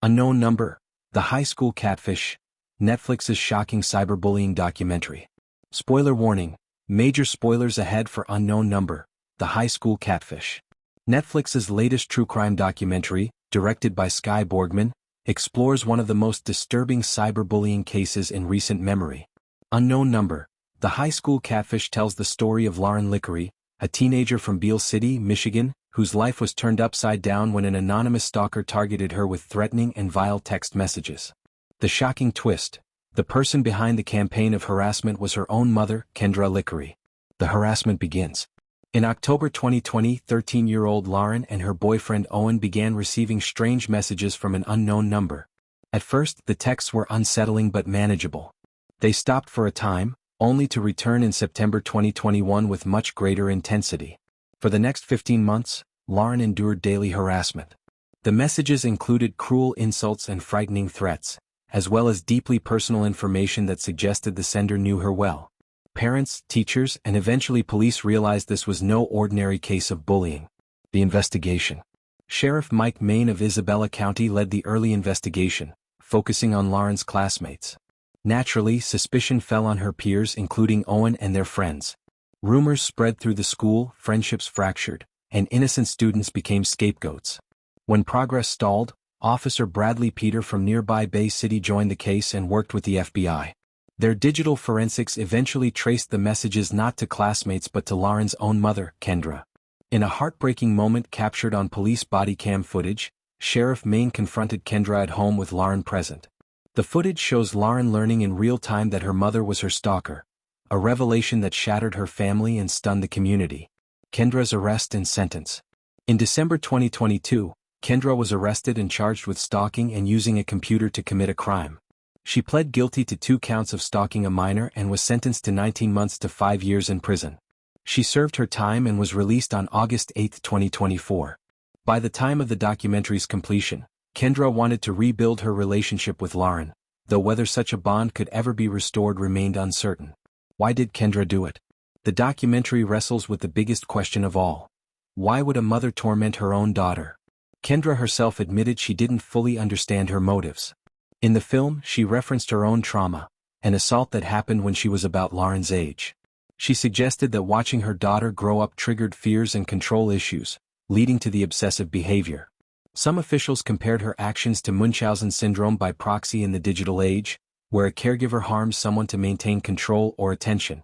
Unknown Number, The High School Catfish, Netflix's shocking cyberbullying documentary. Spoiler warning, major spoilers ahead for Unknown Number, The High School Catfish. Netflix's latest true crime documentary, directed by Skye Borgman, explores one of the most disturbing cyberbullying cases in recent memory. Unknown Number, The High School Catfish tells the story of Lauryn Licari, a teenager from Beale City, Michigan, whose life was turned upside down when an anonymous stalker targeted her with threatening and vile text messages. The shocking twist: the person behind the campaign of harassment was her own mother, Kendra Licari. The harassment begins. In October 2020, 13-year-old Lauryn and her boyfriend Owen began receiving strange messages from an unknown number. At first, the texts were unsettling but manageable. They stopped for a time, only to return in September 2021 with much greater intensity. For the next 15 months, Lauryn endured daily harassment. The messages included cruel insults and frightening threats, as well as deeply personal information that suggested the sender knew her well. Parents, teachers, and eventually police realized this was no ordinary case of bullying. The investigation. Sheriff Mike Main of Isabella County led the early investigation, focusing on Lauryn's classmates. Naturally, suspicion fell on her peers, including Owen and their friends. Rumors spread through the school, friendships fractured, and innocent students became scapegoats. When progress stalled, Officer Bradley Peter from nearby Bay City joined the case and worked with the FBI. Their digital forensics eventually traced the messages not to classmates but to Lauryn's own mother, Kendra. In a heartbreaking moment captured on police body cam footage, Sheriff Main confronted Kendra at home with Lauryn present. The footage shows Lauryn learning in real time that her mother was her stalker, a revelation that shattered her family and stunned the community. Kendra's arrest and sentence. In December 2022, Kendra was arrested and charged with stalking and using a computer to commit a crime. She pled guilty to 2 counts of stalking a minor and was sentenced to 19 months to 5 years in prison. She served her time and was released on August 8, 2024. By the time of the documentary's completion, Kendra wanted to rebuild her relationship with Lauryn, though whether such a bond could ever be restored remained uncertain. Why did Kendra do it? The documentary wrestles with the biggest question of all. Why would a mother torment her own daughter? Kendra herself admitted she didn't fully understand her motives. In the film, she referenced her own trauma, an assault that happened when she was about Lauryn's age. She suggested that watching her daughter grow up triggered fears and control issues, leading to the obsessive behavior. Some officials compared her actions to Munchausen syndrome by proxy in the digital age, where a caregiver harms someone to maintain control or attention.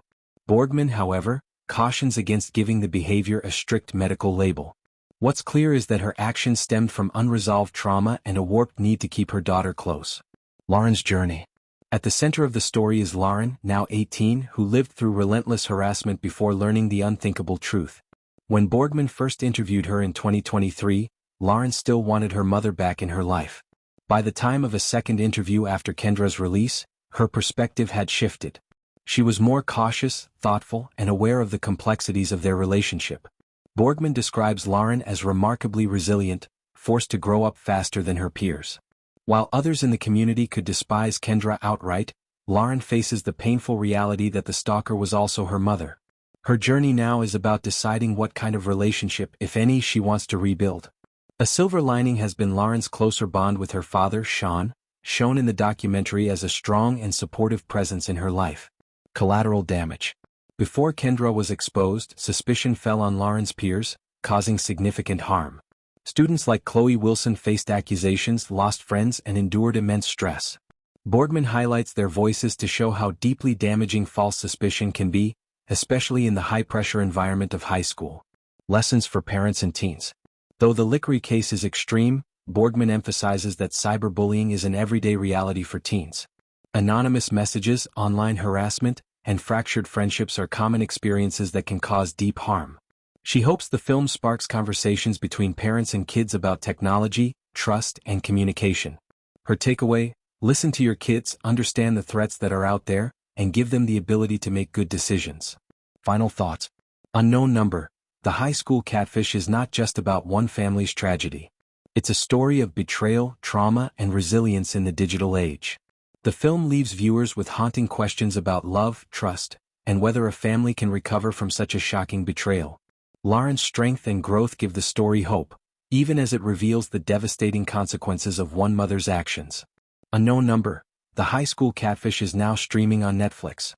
Borgman, however, cautions against giving the behavior a strict medical label. What's clear is that her actions stemmed from unresolved trauma and a warped need to keep her daughter close. Lauryn's journey. At the center of the story is Lauryn, now 18, who lived through relentless harassment before learning the unthinkable truth. When Borgman first interviewed her in 2023, Lauryn still wanted her mother back in her life. By the time of a second interview after Kendra's release, her perspective had shifted. She was more cautious, thoughtful, and aware of the complexities of their relationship. Borgman describes Lauryn as remarkably resilient, forced to grow up faster than her peers. While others in the community could despise Kendra outright, Lauryn faces the painful reality that the stalker was also her mother. Her journey now is about deciding what kind of relationship, if any, she wants to rebuild. A silver lining has been Lauryn's closer bond with her father, Sean, shown in the documentary as a strong and supportive presence in her life. Collateral damage. Before Kendra was exposed, suspicion fell on Lauryn's peers, causing significant harm. Students like Chloe Wilson faced accusations, lost friends, and endured immense stress. Borgman highlights their voices to show how deeply damaging false suspicion can be, especially in the high-pressure environment of high school. Lessons for parents and teens. Though the Licari case is extreme, Borgman emphasizes that cyberbullying is an everyday reality for teens. Anonymous messages, online harassment, and fractured friendships are common experiences that can cause deep harm. She hopes the film sparks conversations between parents and kids about technology, trust, and communication. Her takeaway: listen to your kids, understand the threats that are out there, and give them the ability to make good decisions. Final thoughts. Unknown Number, The High School Catfish is not just about one family's tragedy. It's a story of betrayal, trauma, and resilience in the digital age. The film leaves viewers with haunting questions about love, trust, and whether a family can recover from such a shocking betrayal. Lauryn's strength and growth give the story hope, even as it reveals the devastating consequences of one mother's actions. Unknown number. The High School Catfish is now streaming on Netflix.